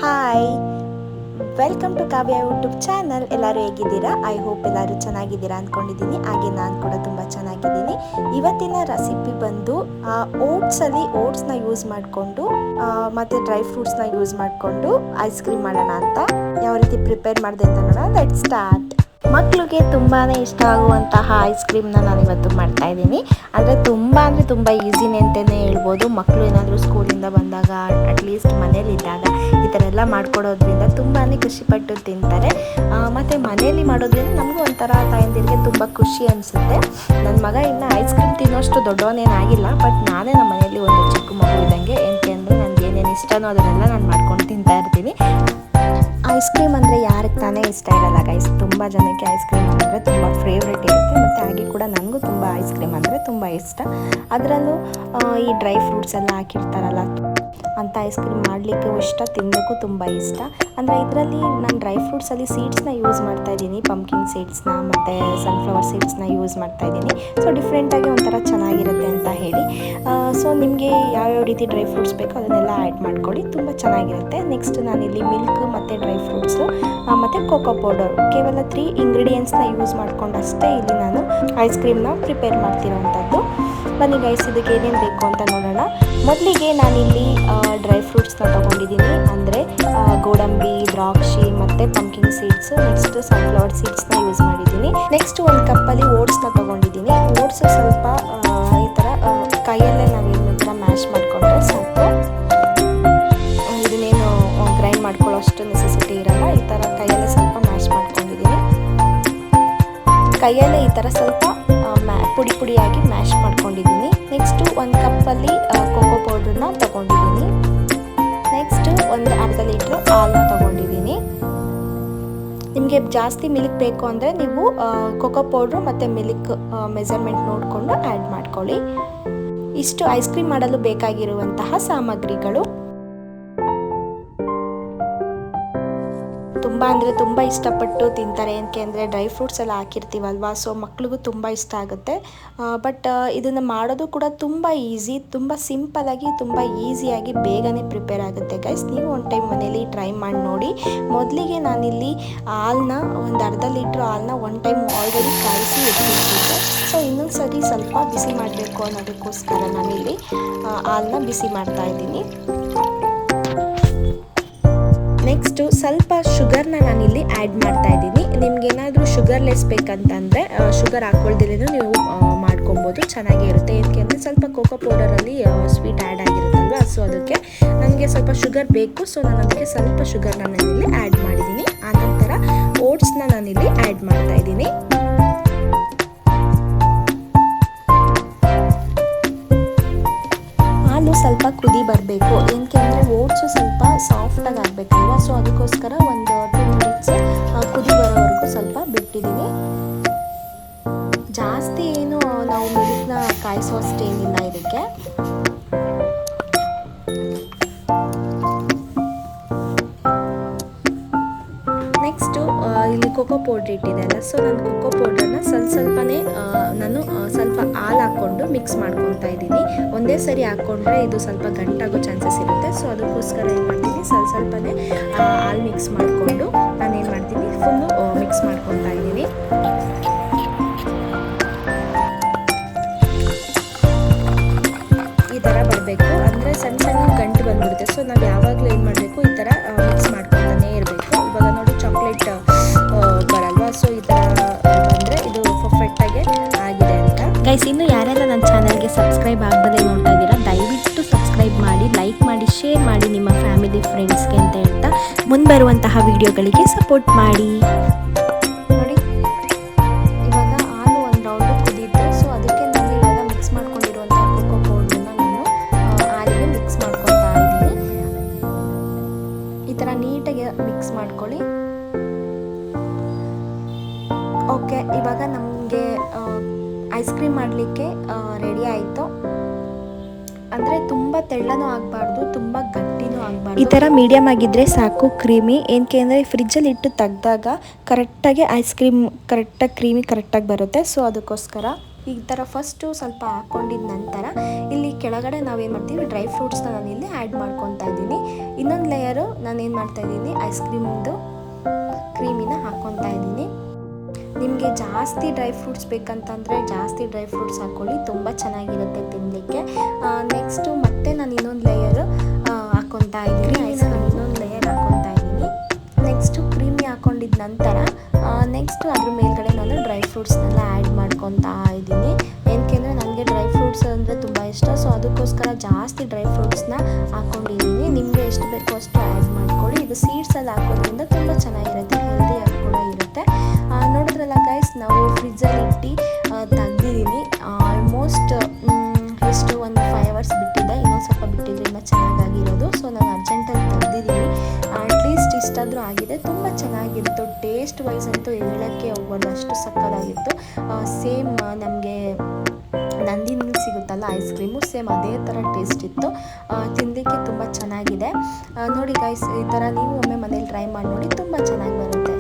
Hi, welcome to Kavya YouTube channel. ಎಲ್ಲರೂ ಹೇಗಿದ್ದೀರಾ? I hope ಎಲ್ಲರೂ ಚೆನ್ನಾಗಿದ್ದೀರಾ ಅಂದ್ಕೊಂಡಿದ್ದೀನಿ. ಹಾಗೆ ನಾನು ಕೂಡ ತುಂಬ ಚೆನ್ನಾಗಿದ್ದೀನಿ. ಇವತ್ತಿನ ರೆಸಿಪಿ ಬಂದು ಓಟ್ಸ್ನ ಯೂಸ್ ಮಾಡಿಕೊಂಡು ಮತ್ತು ಡ್ರೈ ಫ್ರೂಟ್ಸ್ನ ಯೂಸ್ ಮಾಡಿಕೊಂಡು ಐಸ್ ಕ್ರೀಮ್ ಮಾಡೋಣ ಅಂತ. ಯಾವ ರೀತಿ ಪ್ರಿಪೇರ್ ಮಾಡಿದೆ ಅಂತ ನೋಡೋಣ. Let's start. ಮಕ್ಕಳಿಗೆ ತುಂಬಾ ಇಷ್ಟ ಆಗುವಂತಹ ಐಸ್ ಕ್ರೀಮ್ನ ನಾನು ಇವತ್ತು ಮಾಡ್ತಾಯಿದ್ದೀನಿ. ಅಂದರೆ ತುಂಬ ಈಸಿನೇ ಅಂತಲೇ ಹೇಳ್ಬೋದು. ಮಕ್ಕಳು ಏನಾದರೂ ಸ್ಕೂಲಿಂದ ಬಂದಾಗ ಅಟ್ಲೀಸ್ಟ್ ಮನೇಲಿದ್ದಾಗ ಈ ಥರ ಎಲ್ಲ ಮಾಡಿಕೊಡೋದ್ರಿಂದ ತುಂಬಾ ಖುಷಿಪಟ್ಟು ತಿಂತಾರೆ. ಮತ್ತು ಮನೇಲಿ ಮಾಡೋದ್ರಿಂದ ನಮಗೂ ಒಂಥರ ತಾಯಂದಿರಿಗೆ ತುಂಬ ಖುಷಿ ಅನಿಸುತ್ತೆ. ನನ್ನ ಮಗ ಇನ್ನು ಐಸ್ ಕ್ರೀಮ್ ತಿನ್ನೋಷ್ಟು ದೊಡ್ಡವನೇನಾಗಿಲ್ಲ, ಬಟ್ ನಾನೇ ನಮ್ಮ ಮನೇಲಿ ಒಂದು ಚಿಕ್ಕ ಮಗು ಇದ್ದಂಗೆ. ಏನಕ್ಕೆ ಅಂದರೆ ನನಗೆ ಏನೇನು ಇಷ್ಟನೋ ಅದನ್ನೆಲ್ಲ ನಾನು ಮಾಡ್ಕೊಂಡು ತಿಂತಾ ಇರ್ತೀನಿ. ಐಸ್ ಕ್ರೀಮ್ ಅಂದರೆ ಯಾರಿಗೆ ತಾನೇ ಇಷ್ಟ ಇರಲ್ಲ ಗೈಸ್. ತುಂಬ ಜನಕ್ಕೆ ಐಸ್ ಕ್ರೀಮ್ ಅಂದರೆ ತುಂಬ ಫೇವ್ರೆಟ್ ಇರುತ್ತೆ. ಮತ್ತು ಹಾಗೆ ಕೂಡ ನನಗೂ ತುಂಬ ಐಸ್ ಕ್ರೀಮ್ ಅಂದರೆ ತುಂಬ ಇಷ್ಟ. ಅದರಲ್ಲೂ ಈ ಡ್ರೈ ಫ್ರೂಟ್ಸ್ ಎಲ್ಲ ಹಾಕಿರ್ತಾರಲ್ಲ ಅಂಥ ಐಸ್ ಕ್ರೀಮ್ ಮಾಡಲಿಕ್ಕೂ ಇಷ್ಟ, ತಿನ್ನೋಕ್ಕೂ ತುಂಬ ಇಷ್ಟ. ಅಂದರೆ ಇದರಲ್ಲಿ ನಾನು ಡ್ರೈ ಫ್ರೂಟ್ಸಲ್ಲಿ ಸೀಡ್ಸ್ನ ಯೂಸ್ ಮಾಡ್ತಾಯಿದ್ದೀನಿ. ಪಂಪ್ಕಿನ್ ಸೀಡ್ಸ್ನ ಮತ್ತು ಸನ್ಫ್ಲವರ್ ಸೀಡ್ಸ್ನ ಯೂಸ್ ಮಾಡ್ತಾಯಿದ್ದೀನಿ. ಸೊ ಡಿಫ್ರೆಂಟಾಗಿ ಒಂಥರ ಚೆನ್ನಾಗಿರುತ್ತೆ ಅಂತ ಹೇಳಿ. ಸೊ ನಿಮಗೆ ಯಾವ್ಯಾವ ರೀತಿ ಡ್ರೈ ಫ್ರೂಟ್ಸ್ ಬೇಕೋ ಅದನ್ನೆಲ್ಲ ಆ್ಯಡ್ ಮಾಡ್ಕೊಳ್ಳಿ, ತುಂಬ ಚೆನ್ನಾಗಿರುತ್ತೆ. ನೆಕ್ಸ್ಟ್ ನಾನಿಲ್ಲಿ ಮಿಲ್ಕ್ ಮತ್ತು ಡ್ರೈ ಫ್ರೂಟ್ಸು ಮತ್ತು ಕೋಕೋ ಪೌಡರ್, ಕೇವಲ 3 ಇಂಗ್ರೀಡಿಯೆಂಟ್ಸ್ನ ಯೂಸ್ ಮಾಡ್ಕೊಂಡು ಅಷ್ಟೇ ಇಲ್ಲಿ ನಾನು ಐಸ್ ಕ್ರೀಮ್ನ ಪ್ರಿಪೇರ್ ಮಾಡ್ತಿರೋವಂಥದ್ದು. ಬನ್ನಿ ಗೈಸ್, ಇದಕ್ಕೆ ಏನೇನು ಬೇಕು ಅಂತ ನೋಡೋಣ. ಮೊದಲಿಗೆ ನಾನಿಲ್ಲಿ ಡ್ರೈ ಫ್ರೂಟ್ಸ್ನ ತೊಗೊಂಡಿದ್ದೀನಿ. ಅಂದರೆ ಗೋಡಂಬಿ, ದ್ರಾಕ್ಷಿ ಮತ್ತು ಪಂಪ್ಕಿನ್ ಸೀಡ್ಸ್, ನೆಕ್ಸ್ಟ್ ಸನ್ಫ್ಲವರ್ ಸೀಡ್ಸ್ನ ಯೂಸ್ ಮಾಡಿದ್ದೀನಿ. ನೆಕ್ಸ್ಟ್ ಒಂದು ಕಪ್ಪಲ್ಲಿ ಓಟ್ಸ್ನ ತೊಗೊಂಡಿದ್ದೀನಿ. ಓಟ್ಸ್ ಸ್ವಲ್ಪ ಈ ಥರ ಕೈಯಲ್ಲೇ ನಾವೇನು ಥರ ಮ್ಯಾಶ್ ಮಾಡಿಕೊಂಡ್ರೆ ಸಾಕು. ಇದನ್ನೇನು ಗ್ರೈಂಡ್ ಮಾಡ್ಕೊಳ್ಳೋ ಅಷ್ಟು ನೆಸೆಸಿಟಿ ಇರಲ್ಲ. ಈ ಥರ ಕೈಯಲ್ಲೇ ಸ್ವಲ್ಪ ಮ್ಯಾಶ್ ಮಾಡ್ಕೊಂಡಿದ್ದೀನಿ. ಕೈಯಲ್ಲೇ ಈ ಥರ ಸ್ವಲ್ಪ ಪುಡಿಯಾಗಿ ಮ್ಯಾಶ್ ಮಾಡ್ಕೊಂಡಿದ್ದೀನಿ. ನೆಕ್ಸ್ಟು ಒಂದು ಕಪ್ಪಲ್ಲಿ ಕೋಕೋ ಪೌಡ್ರನ್ನ ತೊಗೊಂಡಿದ್ದೀನಿ. ನೆಕ್ಸ್ಟ್ ಒಂದು ಅರ್ಧ ಲೀಟ್ರು ಹಾಲನ್ನ ತೊಗೊಂಡಿದ್ದೀನಿ. ನಿಮಗೆ ಜಾಸ್ತಿ ಮಿಲ್ಕ್ ಬೇಕು ಅಂದರೆ ನೀವು ಕೋಕೋ ಪೌಡ್ರು ಮತ್ತು ಮಿಲ್ಕ್ ಮೆಜರ್ಮೆಂಟ್ ನೋಡಿಕೊಂಡು ಆ್ಯಡ್ ಮಾಡ್ಕೊಳ್ಳಿ. ಇಷ್ಟು ಐಸ್ ಕ್ರೀಮ್ ಮಾಡಲು ಬೇಕಾಗಿರುವಂತಹ ಸಾಮಗ್ರಿಗಳು. ತುಂಬ ಇಷ್ಟಪಟ್ಟು ತಿಂತಾರೆ. ಏನಕ್ಕೆ ಅಂದರೆ ಡ್ರೈ ಫ್ರೂಟ್ಸ್ ಎಲ್ಲ ಹಾಕಿರ್ತೀವಲ್ವ, ಸೊ ಮಕ್ಳಿಗೂ ತುಂಬ ಇಷ್ಟ ಆಗುತ್ತೆ. ಬಟ್ ಇದನ್ನು ಮಾಡೋದು ಕೂಡ ತುಂಬ ಈಸಿ, ತುಂಬ ಸಿಂಪಲ್ಲಾಗಿ, ತುಂಬ ಈಸಿಯಾಗಿ ಬೇಗನೆ ಪ್ರಿಪೇರ್ ಆಗುತ್ತೆ ಗೈಸ್. ನೀವು ಒಂದು ಟೈಮ್ ಮನೇಲಿ ಟ್ರೈ ಮಾಡಿ ನೋಡಿ. ಮೊದಲಿಗೆ ನಾನಿಲ್ಲಿ ಹಾಲನ್ನ ಒಂದು ಅರ್ಧ ಲೀಟ್ರ್ ಹಾಲನ್ನ ಒಂದು ಟೈಮ್ ಆಲ್ರೆಡಿ ಕಾಯಿಸಿ ಇಟ್ಬಿಟ್ಟಿದ್ದೆ. ಸೊ ಇನ್ನೊಂದು ಸರಿ ಸ್ವಲ್ಪ ಬಿಸಿ ಮಾಡಬೇಕು ಅನ್ನೋದಕ್ಕೋಸ್ಕರ ನಾನಿಲ್ಲಿ ಹಾಲನ್ನ ಬಿಸಿ ಮಾಡ್ತಾ ಇದ್ದೀನಿ. ನೆಕ್ಸ್ಟು ಸ್ವಲ್ಪ ಶುಗರ್ನ ನಾನಿಲ್ಲಿ ಆ್ಯಡ್ ಮಾಡ್ತಾ ಇದ್ದೀನಿ. ನಿಮ್ಗೇನಾದರೂ ಶುಗರ್ಲೆಸ್ ಬೇಕಂತಂದರೆ ಶುಗರ್ ಹಾಕ್ಕೊಳ್ದಿಲ್ಲೂ ನೀವು ಮಾಡ್ಕೊಬೋದು, ಚೆನ್ನಾಗೇ ಇರುತ್ತೆ. ಏನಕ್ಕೆ ಅಂದರೆ ಸ್ವಲ್ಪ ಕೋಕೋ ಪೌಡರಲ್ಲಿ ಸ್ವೀಟ್ ಆ್ಯಡ್ ಆಗಿರುತ್ತಲ್ವ, ಸೊ ಅದಕ್ಕೆ ನನಗೆ ಸ್ವಲ್ಪ ಶುಗರ್ ಬೇಕು. ಸೊ ನಾನು ಅದಕ್ಕೆ ಸ್ವಲ್ಪ ಶುಗರ್ನ ನಾನಿಲ್ಲಿ ಆ್ಯಡ್ ಮಾಡಿದ್ದೀನಿ. ಆನಂತರ ಓಟ್ಸ್ನ ನಾನಿಲ್ಲಿ ಆ್ಯಡ್ ಮಾಡ್ತಾ ಇದ್ದೀನಿ. ಹಾಲು ಸ್ವಲ್ಪ ಕುದಿ ಬರಬೇಕು. ಏನಕ್ಕೆ ಅಂದರೆ ಓಟ್ಸು ಸ್ವಲ್ಪ ಸಾಫ್ಟಾಗಿ ಆಗಬೇಕಲ್ವ, ಸೊ ಅದಕ್ಕೋಸ್ಕರ ಒಂದು 2 ಮಿನಿಟ್ಸ್ ಕುದಿ ಬರೋವರೆಗೂ ಸ್ವಲ್ಪ ಬಿಟ್ಟಿದ್ದೀನಿ. ಜಾಸ್ತಿ ಏನು ನಾವು ಮಿಲ್ಕ್ನ ಕಾಯಿಸೋ ಅಷ್ಟೇನಿಲ್ಲ ಇದಕ್ಕೆ. ನೆಕ್ಸ್ಟು ಇಲ್ಲಿ ಕೋಕೋ ಪೌಡ್ರ್ ಇಟ್ಟಿದೆಯಲ್ಲ, ಸೊ ನಾನು ಕೋಕೋ ಪೌಡ್ರನ್ನ ಸ್ವಲ್ಪನೇ ನಾನು ಸ್ವಲ್ಪ ಹಾಲು ಹಾಕ್ಕೊಂಡು ಮಿಕ್ಸ್ ಮಾಡ್ಕೊತಾ ಇದ್ದೀನಿ. ಒಂದೇ ಸರಿ ಹಾಕ್ಕೊಂಡ್ರೆ ಇದು ಸ್ವಲ್ಪ ಗಂಟಾಗೋ ಚಾನ್ಸಸ್ ಇರುತ್ತೆ. ಸೊ ಅದಕ್ಕೋಸ್ಕರ ಏನು ಮಾಡ್ತೀನಿ, ಸ್ವಲ್ಪನೇ ಹಾಲು ಮಿಕ್ಸ್ ಮಾಡಿಕೊಂಡು ನಾನೇನು ಮಾಡ್ತೀನಿ, ಫುಲ್ಲು ಮಿಕ್ಸ್ ಮಾಡ್ಕೊತಾ ಇದ್ದೀನಿ. ಈ ಥರ ಬರಬೇಕು, ಅಂದರೆ ಸಣ್ಣ ಗಂಟು ಬಂದ್ಬಿಡುತ್ತೆ. ಸೊ ನಾವು ಯಾವಾಗಲೂ ಏನು ಮಾಡಬೇಕು, ಈ ಥರ ಮಿಕ್ಸ್ ಮಾಡ್ಕೊತಾನೇ ಇರಬೇಕು. ಇವಾಗ ನೋಡಿ ಚಾಕ್ಲೇಟ್ ಬರಲ್ವಾ, ಸೊ ಈ ಥರ ಬಂದರೆ ಇದು ಪರ್ಫೆಕ್ಟಾಗಿ ಆಗಿದೆ ಅಂತ. ಗೈಸ್, ಇನ್ನು ಯಾರೆಲ್ಲ ನನ್ನ ಚಾನಲ್ಗೆ ಸಬ್ಸ್ಕ್ರೈಬ್ ಆಗದೆ ನೋಡ್ತಾ ಇದ್ದೀರಾ, ದಯವಿಟ್ಟು ಸಬ್ಸ್ಕ್ರೈಬ್ ಮಾಡಿ, ಲೈಕ್ ಮಾಡಿ, ಶೇರ್ ಮಾಡಿ ನಿಮ್ಮ ಫ್ಯಾಮಿಲಿ ಫ್ರೆಂಡ್ಸ್ಗೆ ಅಂತ ಹೇಳ್ತಾ ಮುಂಬರುವಂತಹ ವಿಡಿಯೋಗಳಿಗೆ ಸಪೋರ್ಟ್ ಮಾಡಿ. ನೋಡಿ, ಇವಾಗ ಹಾಲು ಒಂದು ರೌಂಡು ಕುದಿದ್ದು, ಸೊ ಅದಕ್ಕೆ ನಾನು ಇವಾಗ ಮಿಕ್ಸ್ ಮಾಡ್ಕೊಂಡಿರುವಂಥ ಕೋಕೋ ಪೌಡ್ರನ್ನ ನಾನು ಹಾಲಿಗೆ ಮಿಕ್ಸ್ ಮಾಡ್ಕೊತಾ ಇದ್ದೀನಿ. ಈ ಥರ ನೀಟಾಗಿ ಮಿಕ್ಸ್ ಮಾಡ್ಕೊಳ್ಳಿ. ಓಕೆ, ಇವಾಗ ನಮಗೆ ಐಸ್ ಕ್ರೀಮ್ ಮಾಡಲಿಕ್ಕೆ ರೆಡಿ ಆಯಿತು. ಅಂದರೆ ತುಂಬ ತೆಳ್ಳನೂ ಆಗಬಾರ್ದು, ತುಂಬ ಗಟ್ಟಿನೂ ಆಗಬಾರ್ದು. ಈ ಥರ ಮೀಡಿಯಮ್ ಆಗಿದ್ದರೆ ಸಾಕು, ಕ್ರೀಮಿ. ಏನಕ್ಕೆ ಅಂದರೆ ಫ್ರಿಜ್ಜಲ್ಲಿ ಇಟ್ಟು ತೆಗ್ದಾಗ ಕರೆಕ್ಟಾಗಿ ಐಸ್ ಕ್ರೀಮ್ ಕರೆಕ್ಟಾಗಿ ಬರುತ್ತೆ. ಸೊ ಅದಕ್ಕೋಸ್ಕರ ಈ ಥರ ಫಸ್ಟು ಸ್ವಲ್ಪ ಹಾಕ್ಕೊಂಡಿದ್ದ ನಂತರ ಇಲ್ಲಿ ಕೆಳಗಡೆ ನಾವೇನು ಮಾಡ್ತೀವಿ, ಡ್ರೈ ಫ್ರೂಟ್ಸ್ನ ನಾನು ಇಲ್ಲಿ ಆ್ಯಡ್ ಮಾಡ್ಕೊತಾ ಇದ್ದೀನಿ. ಇನ್ನೊಂದು ಲೇಯರು ನಾನೇನು ಮಾಡ್ತಾಯಿದ್ದೀನಿ, ಐಸ್ ಕ್ರೀಮ್ದು ಕ್ರೀಮಿನ ಹಾಕ್ಕೊತಾ ಇದ್ದೀನಿ. ನಿಮಗೆ ಜಾಸ್ತಿ ಡ್ರೈ ಫ್ರೂಟ್ಸ್ ಬೇಕಂತಂದರೆ ಜಾಸ್ತಿ ಡ್ರೈ ಫ್ರೂಟ್ಸ್ ಹಾಕ್ಕೊಳ್ಳಿ, ತುಂಬ ಚೆನ್ನಾಗಿರುತ್ತೆ ತಿನ್ನಲಿಕ್ಕೆ. ನೆಕ್ಸ್ಟು ಮತ್ತೆ ನಾನು ಇನ್ನೊಂದು ಲೇಯರು ಹಾಕ್ಕೊತಾ ಇದ್ದೀನಿ, ಐಸ್ ಕ್ರೀಮ್ ಇನ್ನೊಂದು ಲೇಯರ್ ಹಾಕ್ಕೊತಾ ಇದ್ದೀನಿ. ನೆಕ್ಸ್ಟು ಕ್ರೀಮಿ ಹಾಕ್ಕೊಂಡಿದ್ದ ನಂತರ ನೆಕ್ಸ್ಟು ಅದ್ರ ಮೇಲ್ಗಡೆ ನಾನು ಡ್ರೈ ಫ್ರೂಟ್ಸ್ನೆಲ್ಲ ಆ್ಯಡ್ ಮಾಡ್ಕೊತಾ ಇದ್ದೀನಿ. ಏನಕ್ಕೆಂದರೆ ನನಗೆ ಡ್ರೈ ಫ್ರೂಟ್ಸ್ ಅಂದರೆ ತುಂಬ ಇಷ್ಟ, ಸೊ ಅದಕ್ಕೋಸ್ಕರ ಜಾಸ್ತಿ ಡ್ರೈ ಫ್ರೂಟ್ಸ್ನ ಹಾಕ್ಕೊಂಡಿದ್ದೀನಿ. ನಿಮಗೆ ಎಷ್ಟು ಬೇಕೋ ಅಷ್ಟು ಆ್ಯಡ್ ಮಾಡ್ಕೊಳ್ಳಿ. ಇದು ಸೀಡ್ಸಲ್ಲಿ ಹಾಕೋದ್ರಿಂದ ತುಂಬ ಚೆನ್ನಾಗಿರುತ್ತೆ, ಹೆಲ್ದಿಯಾಗಿ ಕೂಡ ಇರುತ್ತೆ. ನೋಡಿದ್ರಲ್ಲ ಗೈಸ್, ನಾವು ಫ್ರಿಜ್ಜಲ್ಲಿ ಇಟ್ಟು ತೆಗ್ದಿದ್ದೀನಿ. ಆಲ್ಮೋಸ್ಟ್ ಎಷ್ಟು ಒಂದು 5 hours ಬಿಟ್ಟಿದೆ, ಇನ್ನೊಂದು ಸ್ವಲ್ಪ ಬಿಟ್ಟಿದ್ರೆ ಇನ್ನೂ ಚೆನ್ನಾಗಿರೋದು. ಸೊ ನಾನು ಅರ್ಜೆಂಟಲ್ಲಿ ತೆಗ್ದಿದ್ದೀನಿ. ಅಟ್ಲೀಸ್ಟ್ ಇಷ್ಟಾದರೂ ಆಗಿದೆ. ತುಂಬ ಚೆನ್ನಾಗಿತ್ತು, ಟೇಸ್ಟ್ ವೈಸ್ ಅಂತೂ ಹೇಳೋಕ್ಕೆ ಹೋಗ್ಬಾರ್ದು, ಅಷ್ಟು ಸಕ್ಕತ್ತಾಗಿತ್ತು. ಸೇಮ್ ನಮಗೆ ನಂದಿನಿಲ್ಲಿ ಸಿಗುತ್ತಲ್ಲ ಐಸ್ ಕ್ರೀಮು, ಸೇಮ್ ಅದೇ ಥರ ಟೇಸ್ಟ್ ಇತ್ತು. ತಿನ್ನಲಿಕ್ಕೆ ತುಂಬ ಚೆನ್ನಾಗಿದೆ. ನೋಡಿ ಗೈಸ್, ಈ ಥರ ನೀವು ಒಮ್ಮೆ ಮನೇಲಿ ಟ್ರೈ ಮಾಡಿ ನೋಡಿ, ತುಂಬ ಚೆನ್ನಾಗಿ ಬರುತ್ತೆ.